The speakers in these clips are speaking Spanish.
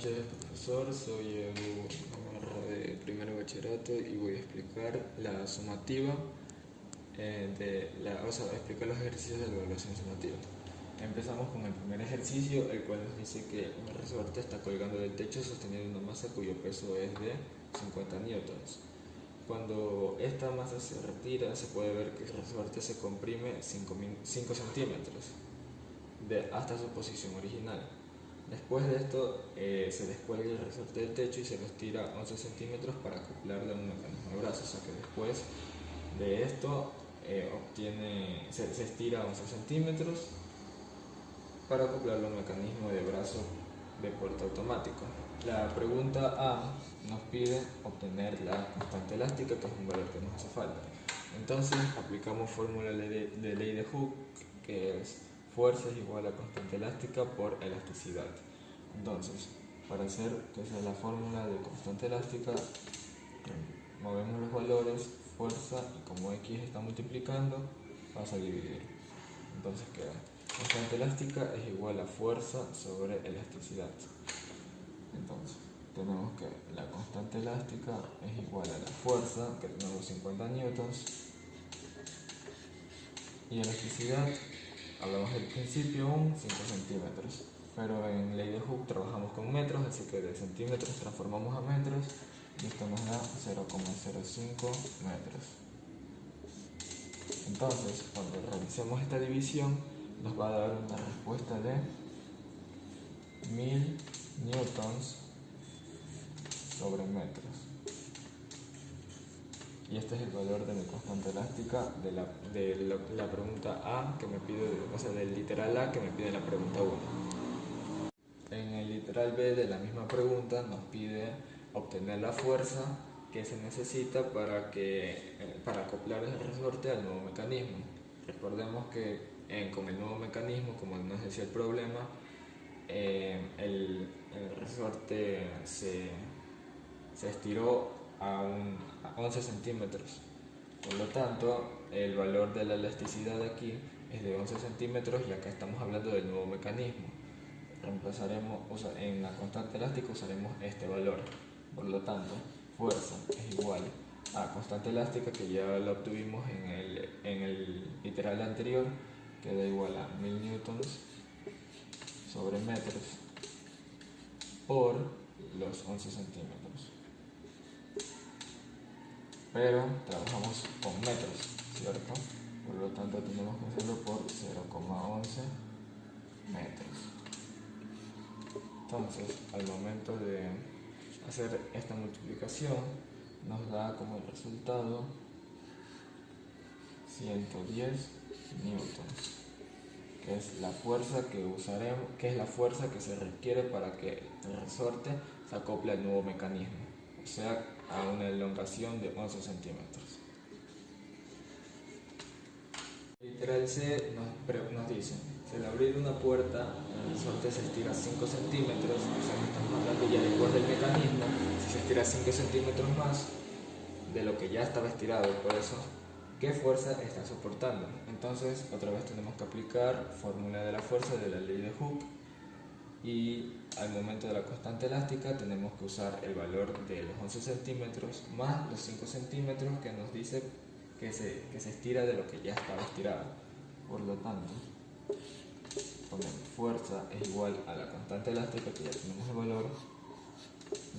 noches, profesor. Soy Edu Navarro de primero bachillerato y voy a explicar la sumativa explicar los ejercicios de la evaluación sumativa. Empezamos con el primer ejercicio, el cual nos dice que un resorte está colgando del techo sosteniendo una masa cuyo peso es de 50 newtons. Cuando esta masa se retira, se puede ver que el resorte se comprime 5 centímetros hasta su posición original. Después de esto, se descuelga el resorte del techo y se lo estira 11 centímetros para acoplarlo a un mecanismo de brazo. O sea que después de esto se estira 11 centímetros para acoplarlo a un mecanismo de brazo de puerta automático. La pregunta A nos pide obtener la constante elástica, que es un valor que nos hace falta. Entonces aplicamos fórmula de ley de Hooke, que es fuerza es igual a constante elástica por elasticidad. Entonces, para hacer que sea la fórmula de constante elástica, movemos los valores, fuerza, y como X está multiplicando, vas a dividir. Entonces queda constante elástica es igual a fuerza sobre elasticidad. Entonces, tenemos que la constante elástica es igual a la fuerza, que tenemos 50 newtons, y elasticidad, hablamos del principio, 5 centímetros. Pero en ley de Hooke trabajamos con metros, así que de centímetros transformamos a metros y esto nos da 0,05 metros. Entonces, cuando realicemos esta división, nos va a dar una respuesta de 1000 newtons sobre metros. Y este es el valor de mi constante elástica de la pregunta A que me pide, del literal A que me pide la pregunta 1. En el literal B de la misma pregunta nos pide obtener la fuerza que se necesita para acoplar el resorte al nuevo mecanismo. Recordemos que con el nuevo mecanismo, como nos decía el problema, el resorte se estiró a 11 centímetros. Por lo tanto, el valor de la elasticidad aquí es de 11 centímetros y acá estamos hablando del nuevo mecanismo. En la constante elástica usaremos este valor. Por lo tanto, fuerza es igual a constante elástica, que ya la obtuvimos en el literal anterior, que da igual a 1000 newtons sobre metros por los 11 centímetros. Pero trabajamos con metros, ¿cierto? Por lo tanto tenemos que hacerlo por 0,11 metros. Entonces, al momento de hacer esta multiplicación, nos da como resultado 110 newtons, que es la fuerza que usaremos, que es la fuerza que se requiere para que el resorte se acople al nuevo mecanismo, o sea, a una elongación de 11 centímetros. Literal C nos dice: si al abrir una puerta el resorte se estira 5 centímetros, o sea que estamos hablando ya después del mecanismo, si se estira 5 centímetros más de lo que ya estaba estirado, por eso, ¿qué fuerza está soportando? Entonces, otra vez tenemos que aplicar fórmula de la fuerza de la ley de Hooke, y al momento de la constante elástica tenemos que usar el valor de los 11 centímetros más los 5 centímetros que nos dice que se estira de lo que ya estaba estirado. Por lo tanto, ponemos fuerza es igual a la constante elástica, que ya tenemos el valor,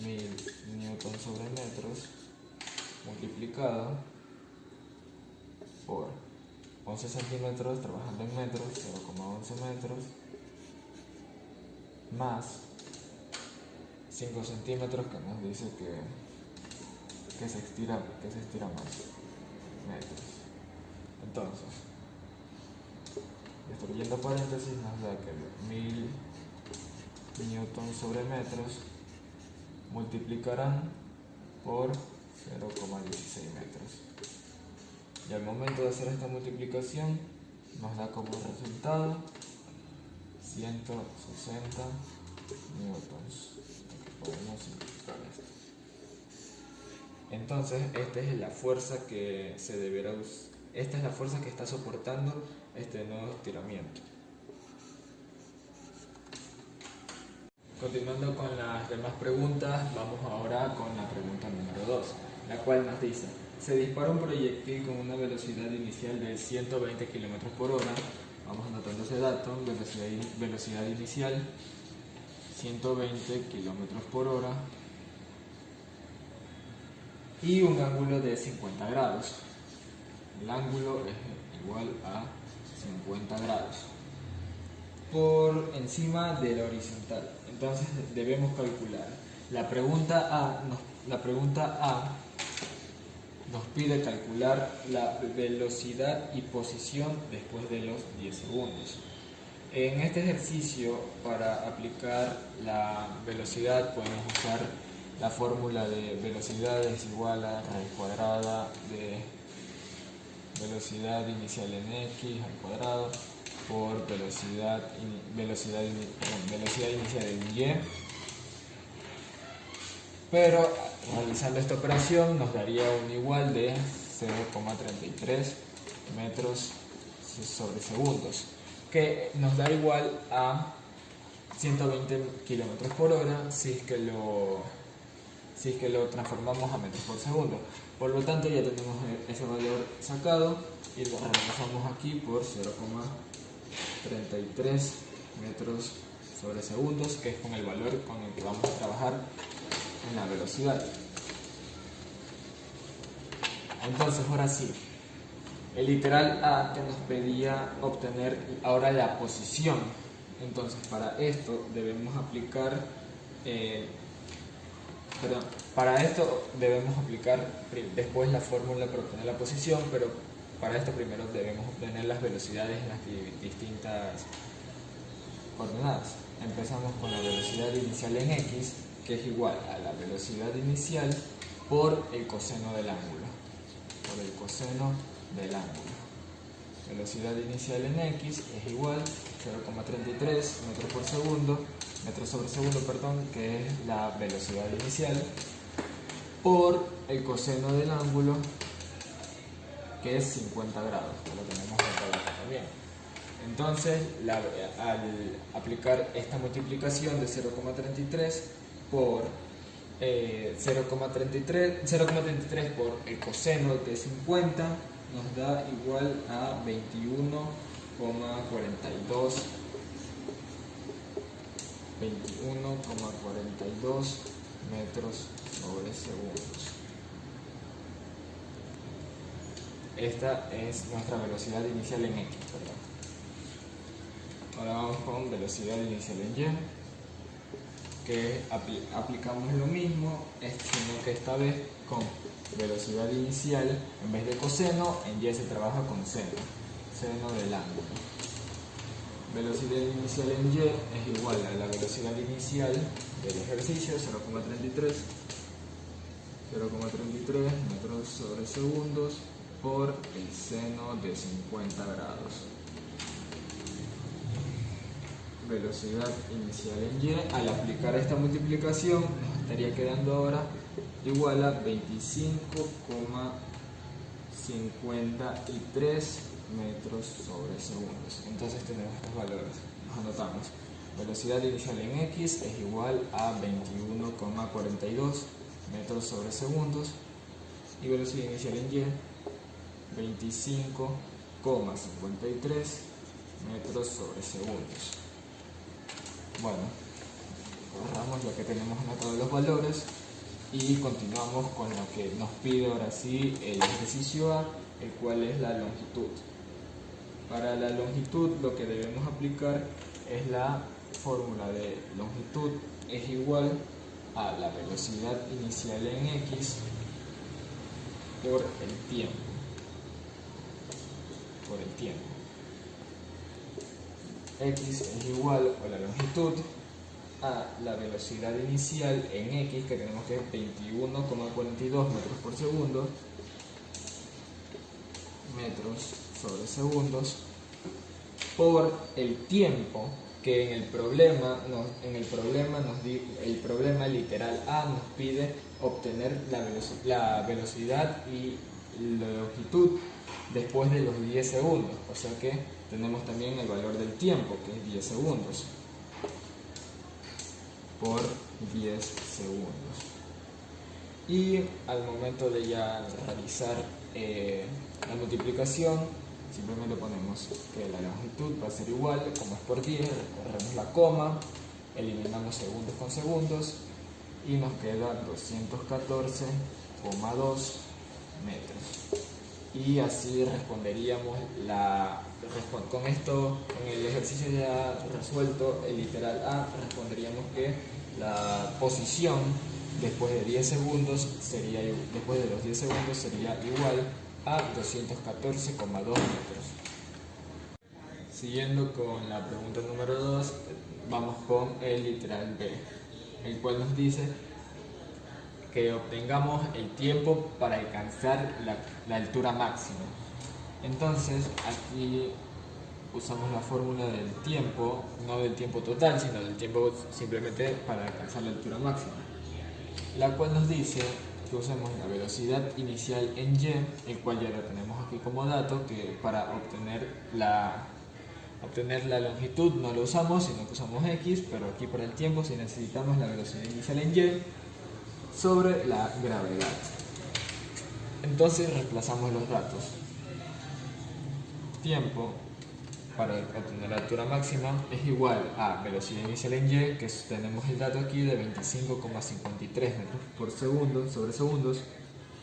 1000 newtons sobre metros, multiplicado por 11 centímetros, trabajando en metros, 0,11 metros, más 5 centímetros que nos dice que se estira más metros. Entonces, destruyendo paréntesis, nos da que 1000 newtons sobre metros multiplicarán por 0,16 metros. Y al momento de hacer esta multiplicación, nos da como resultado 160 newtons. Podemos simplificar esto. Entonces, esta es la fuerza que se deberá usar. Esta es la fuerza que está soportando este nuevo estiramiento. Continuando con las demás preguntas, vamos ahora con la pregunta número 2, la cual nos dice: se dispara un proyectil con una velocidad inicial de 120 km por hora. Vamos anotando ese dato: velocidad inicial 120 km por hora y un ángulo de 50 grados. El ángulo es igual a 50 grados por encima de la horizontal. Entonces debemos calcular. La pregunta A nos pide calcular la velocidad y posición después de los 10 segundos. En este ejercicio, para aplicar la velocidad, podemos usar la fórmula de velocidad es igual a raíz cuadrada de velocidad inicial en x al cuadrado por velocidad inicial en y. Pero realizando esta operación nos daría un igual de 0,33 metros sobre segundos, que nos da igual a 120 km por hora si es que lo transformamos a metros por segundo. Por lo tanto, ya tenemos ese valor sacado y lo reemplazamos aquí por 0,33 metros sobre segundos, que es con el valor con el que vamos a trabajar en la velocidad. Entonces, ahora sí, el literal A que nos pedía obtener ahora la posición. Entonces, para esto debemos aplicar después la fórmula para obtener la posición, pero para esto primero debemos obtener las velocidades en las distintas coordenadas. Empezamos con la velocidad inicial en x, que es igual a la velocidad inicial por el coseno del ángulo. Velocidad inicial en x es igual a 0,33 metros sobre segundo, que es la velocidad inicial, por el coseno del ángulo, que es 50 grados, que lo tenemos acá también. Entonces, al aplicar esta multiplicación de 0,33 por 0,33 por el coseno de 50 nos da igual a 21,42 metros sobre segundos. Esta es nuestra velocidad inicial en x, ¿verdad? Ahora vamos con velocidad inicial en y, que aplicamos lo mismo, sino que esta vez con velocidad inicial, en vez de coseno, en y se trabaja con seno del ángulo. Velocidad inicial en y es igual a la velocidad inicial del ejercicio, 0,33 metros sobre segundos por el seno de 50 grados. Velocidad inicial en y, al aplicar esta multiplicación nos estaría quedando ahora igual a 25,53 metros sobre segundos. Entonces tenemos estos valores, nos anotamos: velocidad inicial en x es igual a 21,42 metros sobre segundos y velocidad inicial en y 25,53 metros sobre segundos. Bueno, borramos ya que tenemos anotados los valores y continuamos con lo que nos pide ahora sí el ejercicio A, el cual es la longitud. Para la longitud lo que debemos aplicar es la fórmula de longitud es igual a la velocidad inicial en x por el tiempo. X es igual a la longitud a la velocidad inicial en x, que tenemos que es 21,42 metros por segundo, metros sobre segundos, por el tiempo, que en el problema literal A nos pide obtener la velocidad y la longitud después de los 10 segundos, o sea que tenemos también el valor del tiempo, que es 10 segundos, por 10 segundos. Y al momento de ya realizar la multiplicación, simplemente ponemos que la longitud va a ser igual, como es por 10, recorremos la coma, eliminamos segundos con segundos y nos queda 214,2 metros. Y así responderíamos con esto, con el ejercicio ya resuelto, el literal A, responderíamos que la posición después de 10 segundos después de los 10 segundos sería igual a 214,2 metros. Siguiendo con la pregunta número 2, vamos con el literal B, el cual nos dice que obtengamos el tiempo para alcanzar la altura máxima. Entonces aquí usamos la fórmula del tiempo, no del tiempo total, sino del tiempo simplemente para alcanzar la altura máxima, la cual nos dice que usemos la velocidad inicial en y, el cual ya lo tenemos aquí como dato, que para obtener la longitud no lo usamos, sino que usamos x, pero aquí por el tiempo sí necesitamos la velocidad inicial en y sobre la gravedad. Entonces reemplazamos los datos. Tiempo para obtener la altura máxima es igual a velocidad inicial en y, que tenemos el dato aquí de 25,53 metros por segundo sobre segundos,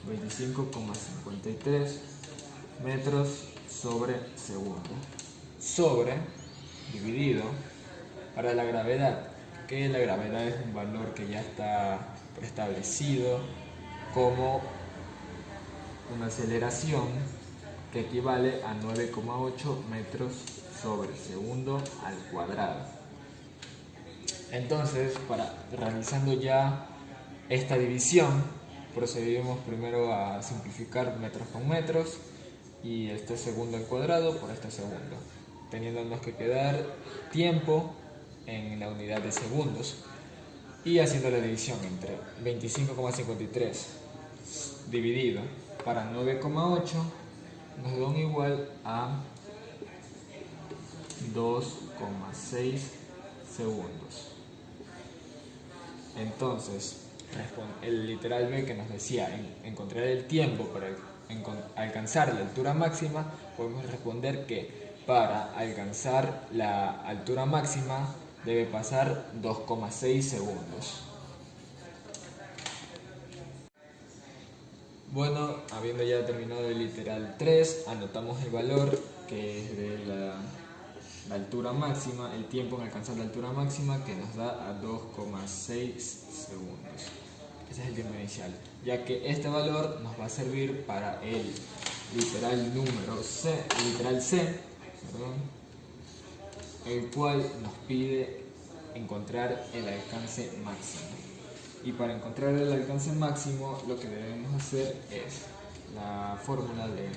25,53 metros sobre segundo, sobre, dividido, para la gravedad, que la gravedad es un valor que ya está establecido como una aceleración que equivale a 9,8 metros sobre segundo al cuadrado. Entonces, realizando ya esta división, procedimos primero a simplificar metros con metros y este segundo al cuadrado por este segundo, teniéndonos que quedar tiempo en la unidad de segundos y haciendo la división entre 25,53 dividido para 9,8 nos da un igual a 2,6 segundos. Entonces, el literal B que nos decía encontrar el tiempo para alcanzar la altura máxima, podemos responder que para alcanzar la altura máxima debe pasar 2,6 segundos. Bueno, habiendo ya terminado el literal 3, anotamos el valor que es de la altura máxima, el tiempo en alcanzar la altura máxima, que nos da a 2,6 segundos. Ese es el tiempo inicial, ya que este valor nos va a servir para el literal número C, el literal C, el cual nos pide encontrar el alcance máximo. Y para encontrar el alcance máximo lo que debemos hacer es la fórmula de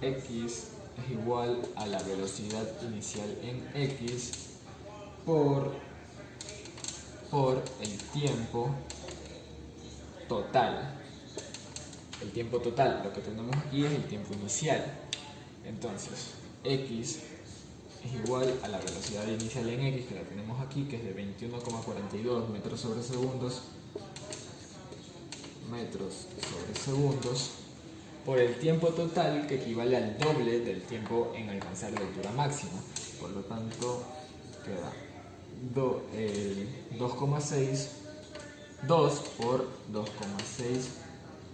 x es igual a la velocidad inicial en x por el tiempo total. El tiempo total, lo que tenemos aquí es el tiempo inicial. Entonces, x es igual a la velocidad inicial en x, que la tenemos aquí, que es de 21,42 metros sobre segundos, por el tiempo total, que equivale al doble del tiempo en alcanzar la altura máxima. Por lo tanto, queda 2,6, 2 por 2,6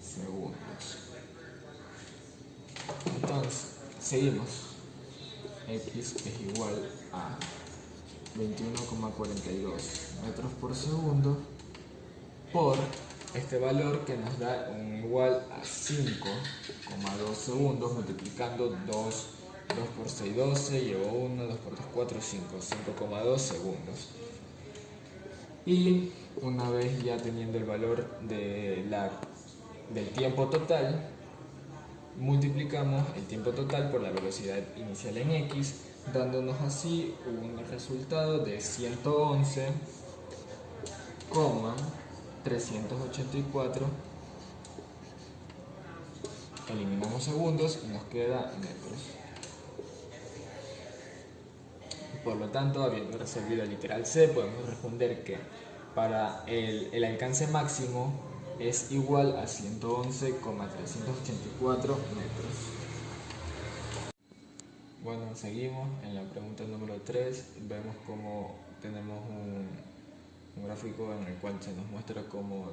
segundos. Entonces, seguimos. X es igual a 21,42 metros por segundo por este valor que nos da un igual a 5,2 segundos, multiplicando 2 por 6, 12, llevo 1, 2 por 3, 4, 5, 5,2 segundos. Y una vez ya teniendo el valor del tiempo total, multiplicamos el tiempo total por la velocidad inicial en x, dándonos así un resultado de 111,384. Eliminamos segundos y nos queda metros. Por lo tanto, habiendo resolvido el literal C, podemos responder que para el alcance máximo es igual a 111,384 metros. Bueno, seguimos en la pregunta número 3. Vemos cómo tenemos un gráfico en el cual se nos muestra cómo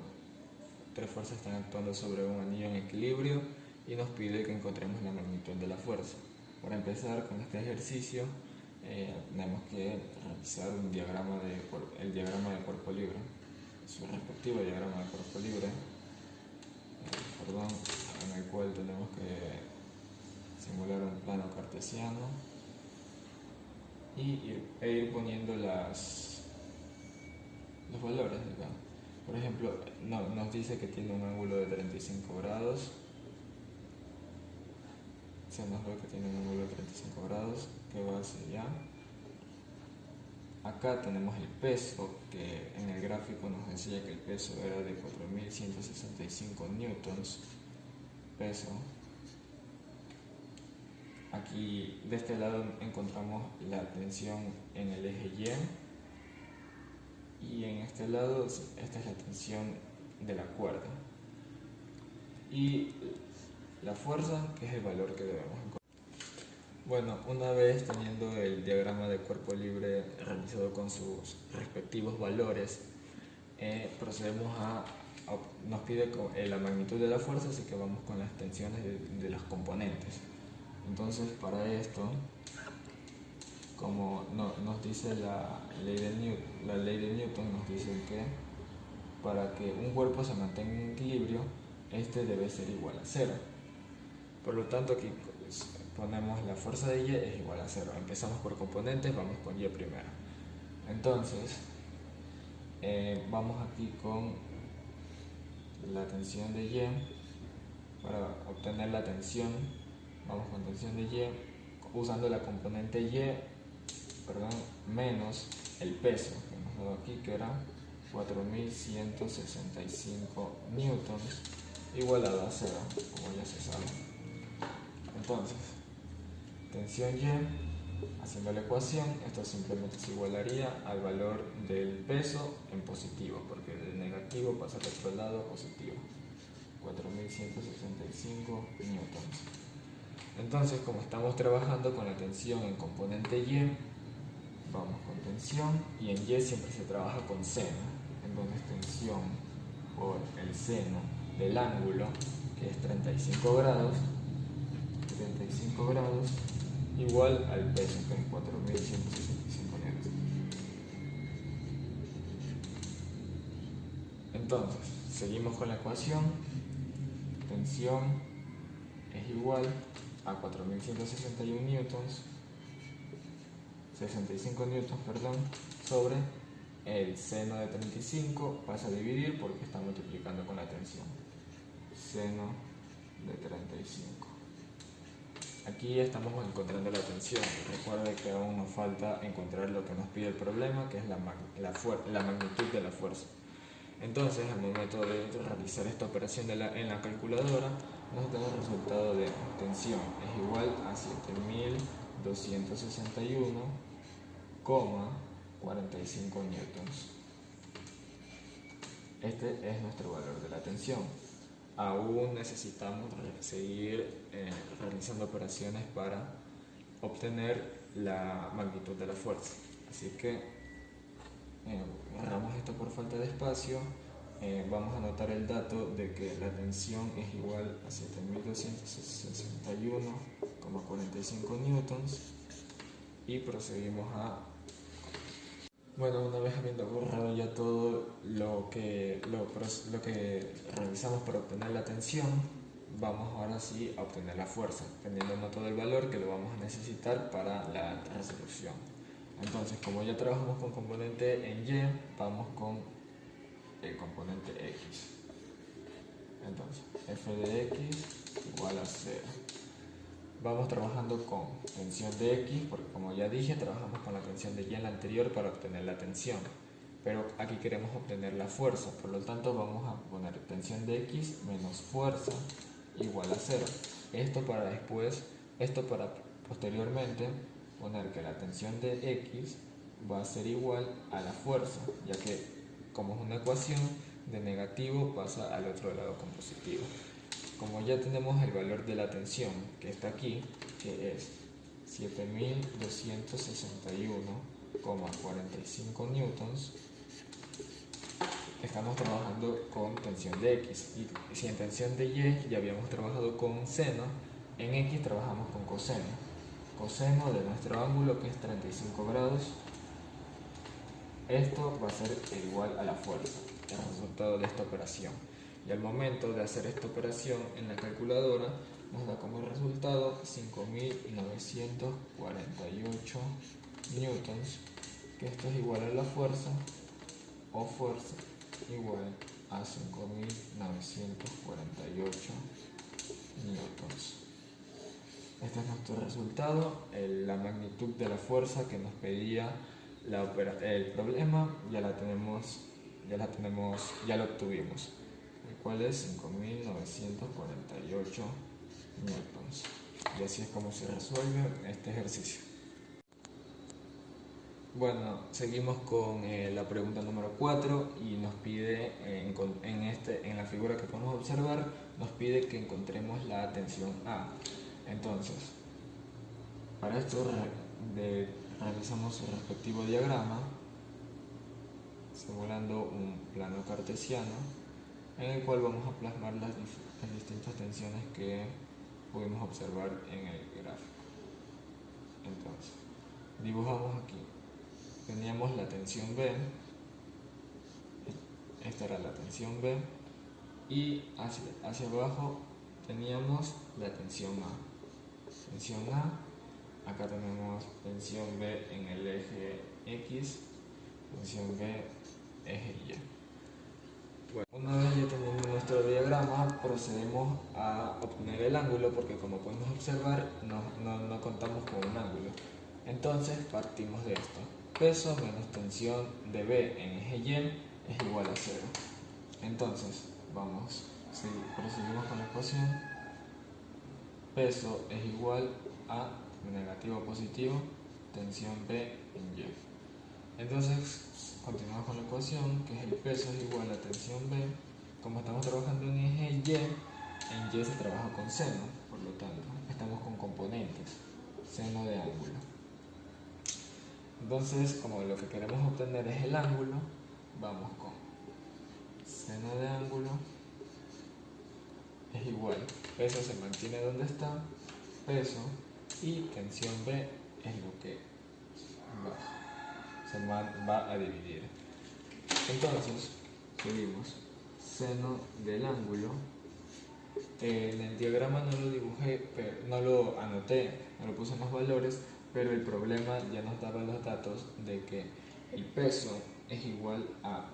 tres fuerzas están actuando sobre un anillo en equilibrio y nos pide que encontremos la magnitud de la fuerza. Para empezar con este ejercicio, tenemos que realizar el diagrama de cuerpo libre, su respectivo diagrama de cuerpo libre, en el cual tenemos que simular un plano cartesiano e ir poniendo los valores de acá. Por ejemplo, nos dice que tiene un ángulo de 35 grados. Se nos ve que tiene un ángulo de 35 grados, que va hacia allá. Acá tenemos el peso, que en el gráfico nos decía que el peso era de 4.165 newtons peso. Aquí de este lado encontramos la tensión en el eje Y en este lado esta es la tensión de la cuerda y la fuerza, que es el valor que debemos encontrar. Bueno, una vez teniendo el diagrama de cuerpo libre realizado con sus respectivos valores, procedemos nos pide la magnitud de la fuerza, así que vamos con las tensiones de las componentes. Entonces, para esto, como nos dice la ley de Newton, nos dice que para que un cuerpo se mantenga en equilibrio, este debe ser igual a 0. Por lo tanto, aquí ponemos la fuerza de Y es igual a 0. Empezamos por componentes, vamos con Y primero. Entonces, vamos aquí con la tensión de Y. Para obtener la tensión, vamos con tensión de Y usando la componente Y, menos el peso que hemos dado aquí, que era 4.165 newtons, igualado a 0, como ya se sabe. Entonces, tensión Y, haciendo la ecuación, esto simplemente se igualaría al valor del peso en positivo, porque de negativo pasa al otro lado positivo, 4.165 newtons. Entonces, como estamos trabajando con la tensión en componente Y, vamos con tensión, y en Y siempre se trabaja con seno. Entonces, tensión por el seno del ángulo, que es 35 grados, igual al peso, que es 4.165 newtons. Entonces, seguimos con la ecuación. Tensión es igual a 4.161 newtons, 65 newtons, sobre el seno de 35, pasa a dividir porque está multiplicando con la tensión. Seno de 35. Aquí estamos encontrando la tensión. Recuerda que aún nos falta encontrar lo que nos pide el problema, que es la magnitud de la fuerza. Entonces, al momento de realizar esta operación en la calculadora, nos da el resultado de tensión es igual a 7.261,45 newtons. Este es nuestro valor de la tensión. Aún necesitamos seguir realizando operaciones para obtener la magnitud de la fuerza. Así que agarramos esto por falta de espacio. Vamos a anotar el dato de que la tensión es igual a 7.261,45 newtons y proseguimos Bueno, una vez habiendo borrado ya todo lo que realizamos para obtener la tensión, vamos ahora sí a obtener la fuerza, teniendo nota del valor que lo vamos a necesitar para la resolución. Entonces, como ya trabajamos con componente en Y, vamos con el componente X. Entonces, f de X igual a 0. Vamos trabajando con tensión de X, porque como ya dije, trabajamos con la tensión de Y en la anterior para obtener la tensión. Pero aquí queremos obtener la fuerza, por lo tanto vamos a poner tensión de X menos fuerza igual a 0. Esto para posteriormente poner que la tensión de X va a ser igual a la fuerza, ya que como es una ecuación, de negativo pasa al otro lado con positivo. Como ya tenemos el valor de la tensión que está aquí, que es 7261,45 newtons, estamos trabajando con tensión de X, y si en tensión de Y ya habíamos trabajado con seno, en X trabajamos con coseno. Coseno de nuestro ángulo, que es 35 grados, esto va a ser igual a la fuerza, el resultado de esta operación. Y al momento de hacer esta operación en la calculadora, nos da como resultado 5.948 newtons, que esto es igual a la fuerza, o fuerza igual a 5.948 newtons. Este es nuestro resultado. La magnitud de la fuerza que nos pedía el problema ya lo obtuvimos, el cual es 5.948 newtons. Y así es como se resuelve este ejercicio. Bueno, seguimos con la pregunta número 4 y nos pide, en la figura que podemos observar, nos pide que encontremos la tensión A. Entonces, para esto realizamos su respectivo diagrama, simulando un plano cartesiano, en el cual vamos a plasmar las distintas tensiones que pudimos observar en el gráfico. Entonces, dibujamos aquí. Teníamos la tensión B, esta era la tensión B, y hacia abajo teníamos la tensión A. Tensión A, acá tenemos tensión B en el eje X, tensión B eje Y. Bueno, una vez ya tenemos nuestro diagrama, procedemos a obtener el ángulo, porque como podemos observar no contamos con un ángulo. Entonces partimos de esto. Peso menos tensión de B en eje Y es igual a 0. Entonces, proseguimos con la ecuación. Peso es igual a negativo a positivo, tensión B en Y. Entonces, continuamos con la ecuación, que es el peso es igual a tensión B. Como estamos trabajando en eje Y, en Y se trabaja con seno, por lo tanto, estamos con componentes, seno de ángulo. Entonces, como lo que queremos obtener es el ángulo, vamos con seno de ángulo es igual, peso se mantiene donde está, peso, y tensión B es lo que se va a dividir. Entonces, seguimos, seno del ángulo. En el diagrama no lo dibujé, no lo anoté, no lo puse en los valores, pero el problema ya nos daba los datos de que el peso es igual a,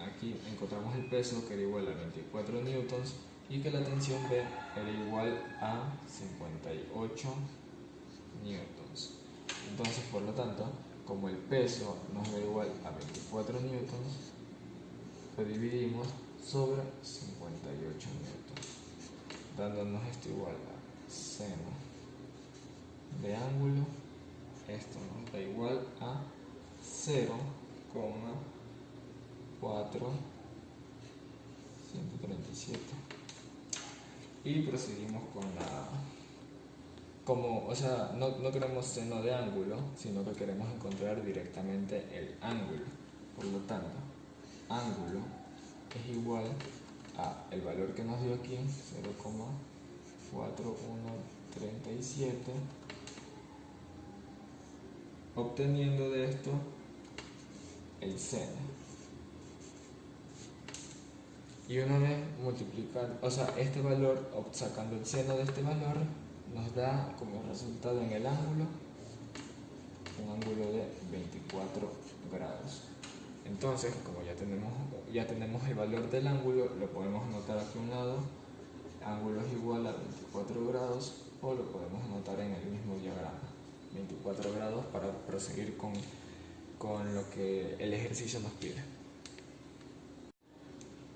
aquí encontramos el peso que era igual a 24 newtons, y que la tensión B era igual a 58 newtons. Entonces, por lo tanto, como el peso nos da igual a 24 newtons, lo dividimos sobre 58 newtons, dándonos esto igual a seno de ángulo. Esto nos da igual a 0,4137. Y proseguimos con no queremos seno de ángulo, sino que queremos encontrar directamente el ángulo. Por lo tanto, ángulo es igual a el valor que nos dio aquí, 0,4137, obteniendo de esto el seno. Y una vez multiplicando, este valor, sacando el seno de este valor, nos da como resultado en el ángulo un ángulo de 24 grados. Entonces, como ya tenemos el valor del ángulo, lo podemos anotar aquí a un lado. Ángulo es igual a 24 grados, o lo podemos anotar en el mismo diagrama, 24 grados, para proseguir con lo que el ejercicio nos pide.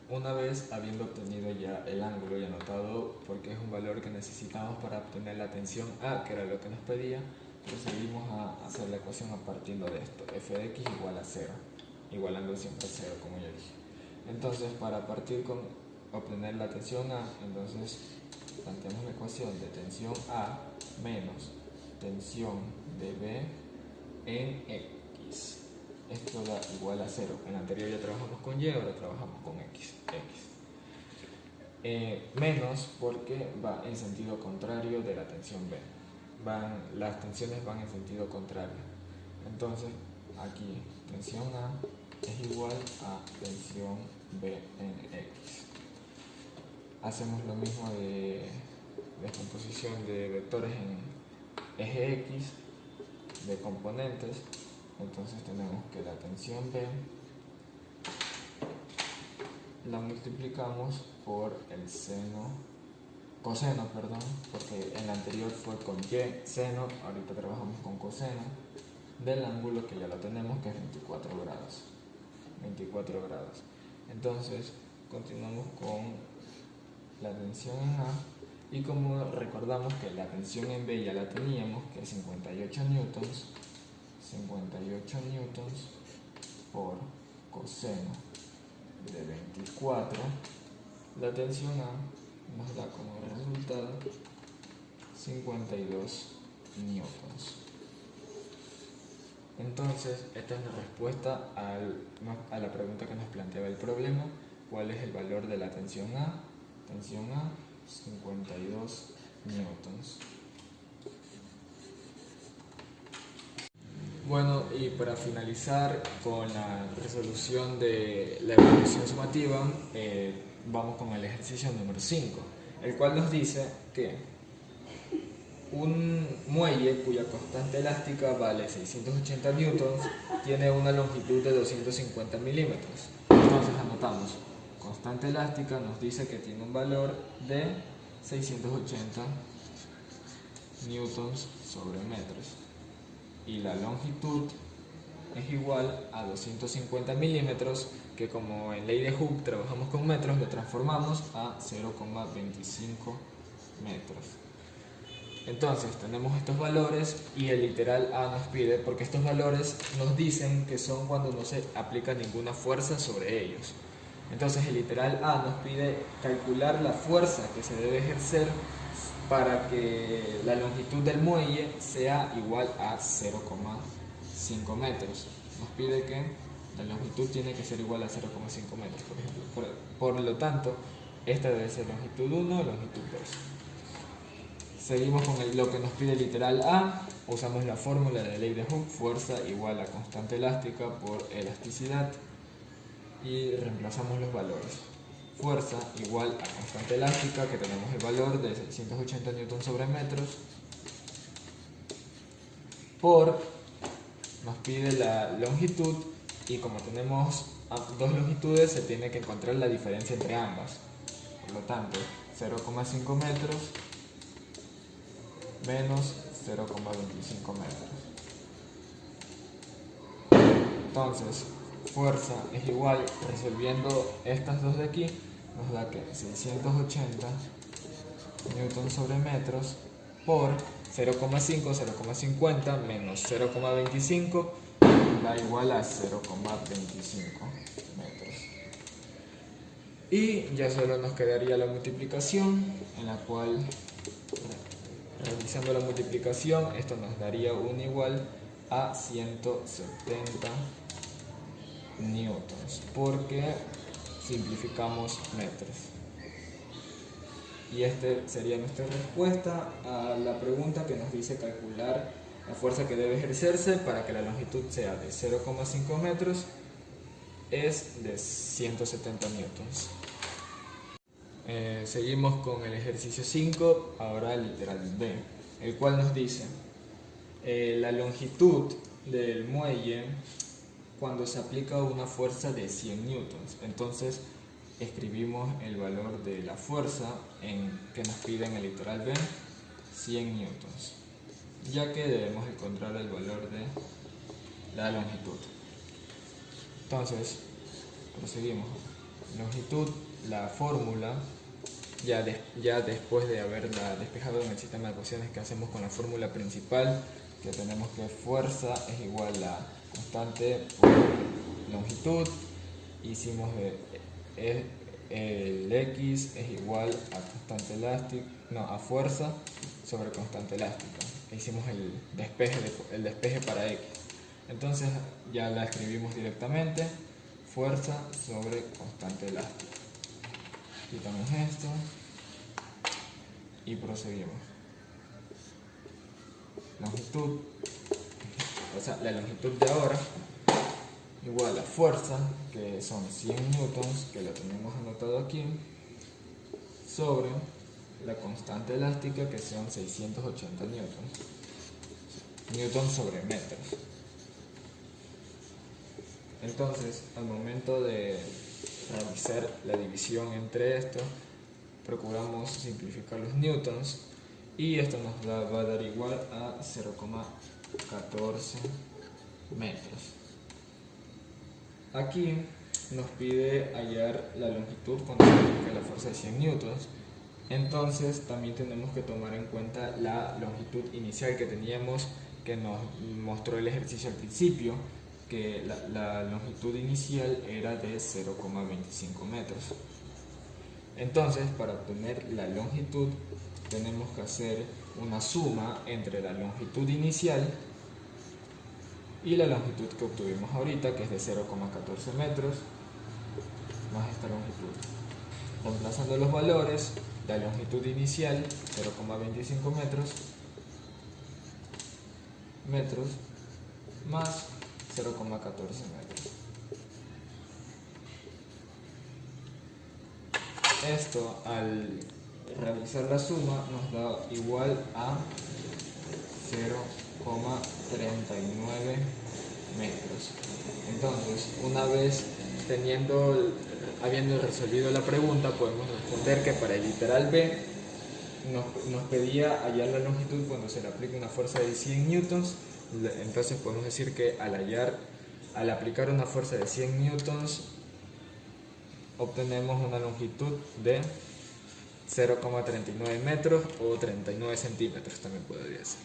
Una vez habiendo obtenido ya el ángulo y anotado, porque es un valor que necesitamos para obtener la tensión A, que era lo que nos pedía, procedimos a hacer la ecuación a partir de esto, f de x igual a 0, igualando siempre a 0 como ya dije. Entonces para partir con obtener la tensión A, entonces planteamos la ecuación de tensión A menos tensión de B en X. Esto da igual a 0. En el anterior ya trabajamos con Y, ahora trabajamos con X. Menos porque va en sentido contrario de la tensión B. Las tensiones van en sentido contrario. Entonces aquí tensión A es igual a tensión B en X. Hacemos lo mismo de descomposición de vectores en eje X de componentes. Entonces tenemos que la tensión B la multiplicamos por el coseno, porque en la anterior fue con Y seno, ahorita trabajamos con coseno del ángulo que ya lo tenemos, que es 24 grados. 24 grados. Entonces continuamos con la tensión en A, y como recordamos que la tensión en B ya la teníamos, que es 58 newtons, 58 newtons por coseno de 24, la tensión A nos da como resultado 52 newtons. Entonces, esta es la respuesta a la pregunta que nos planteaba el problema. ¿Cuál es el valor de la tensión A? Tensión A, 52 newtons. Bueno, y para finalizar con la resolución de la evaluación sumativa, vamos con el ejercicio número 5, el cual nos dice que un muelle cuya constante elástica vale 680 newtons tiene una longitud de 250 milímetros. Entonces anotamos, constante elástica nos dice que tiene un valor de 680 newtons sobre metros. Y la longitud es igual a 250 milímetros, que como en ley de Hooke trabajamos con metros, lo transformamos a 0,25 metros. Entonces tenemos estos valores y el literal A nos pide, porque estos valores nos dicen que son cuando no se aplica ninguna fuerza sobre ellos. Entonces el literal A nos pide calcular la fuerza que se debe ejercer para que la longitud del muelle sea igual a 0,5 metros. Nos pide que la longitud tiene que ser igual a 0,5 metros, por ejemplo. Por lo tanto, esta debe ser longitud 1, longitud 2. Seguimos con lo que nos pide el literal A. Usamos la fórmula de la ley de Hooke, fuerza igual a constante elástica por elasticidad, y reemplazamos los valores. Fuerza igual a constante elástica, que tenemos el valor de 680 newtons sobre metros, por, nos pide la longitud, y como tenemos dos longitudes se tiene que encontrar la diferencia entre ambas. Por lo tanto, 0,5 metros menos 0,25 metros. Entonces, fuerza es igual, resolviendo estas dos de aquí, nos da que 680 newtons sobre metros por 0,5, 0,50 menos 0,25 da igual a 0,25 metros. Y ya solo nos quedaría la multiplicación, en la cual, realizando la multiplicación, esto nos daría un igual a 170 newtons, porque simplificamos metros. Y esta sería nuestra respuesta a la pregunta que nos dice calcular la fuerza que debe ejercerse para que la longitud sea de 0,5 metros, es de 170 newtons. Seguimos con el ejercicio 5, ahora el literal B, el cual nos dice la longitud del muelle cuando se aplica una fuerza de 100 newtons. Entonces escribimos el valor de la fuerza que nos pide en el literal B, 100 newtons, ya que debemos encontrar el valor de la longitud. Entonces proseguimos. Longitud, la fórmula, ya después de haberla despejado en el sistema de ecuaciones que hacemos con la fórmula principal, que tenemos que fuerza es igual a constante por longitud. Hicimos el X es igual a constante elástica, no, a fuerza sobre constante elástica. Hicimos el despeje para X. Entonces ya la escribimos directamente, fuerza sobre constante elástica. Quitamos esto y proseguimos. Longitud, o sea, la longitud de ahora igual a fuerza, que son 100 newtons, que lo tenemos anotado aquí, sobre la constante elástica, que son 680 newtons. Newtons sobre metros. Entonces, al momento de realizar la división entre esto, procuramos simplificar los newtons y esto nos va a dar igual a 0,14 metros. Aquí nos pide hallar la longitud cuando se aplica la fuerza de 100 newtons. Entonces también tenemos que tomar en cuenta la longitud inicial que teníamos, que nos mostró el ejercicio al principio, que la longitud inicial era de 0,25 metros. Entonces, para obtener la longitud tenemos que hacer una suma entre la longitud inicial y la longitud que obtuvimos ahorita, que es de 0,14 metros, más esta longitud. Reemplazando los valores, la longitud inicial, 0,25 metros, más 0,14 metros. Esto, al realizar la suma, nos da igual a 0,39 metros. Entonces, una vez habiendo resolvido la pregunta, podemos responder que para el literal B nos pedía hallar la longitud cuando se le aplica una fuerza de 100 newtons. Entonces podemos decir que al aplicar una fuerza de 100 newtons obtenemos una longitud de 0,39 metros o 39 centímetros también podría ser.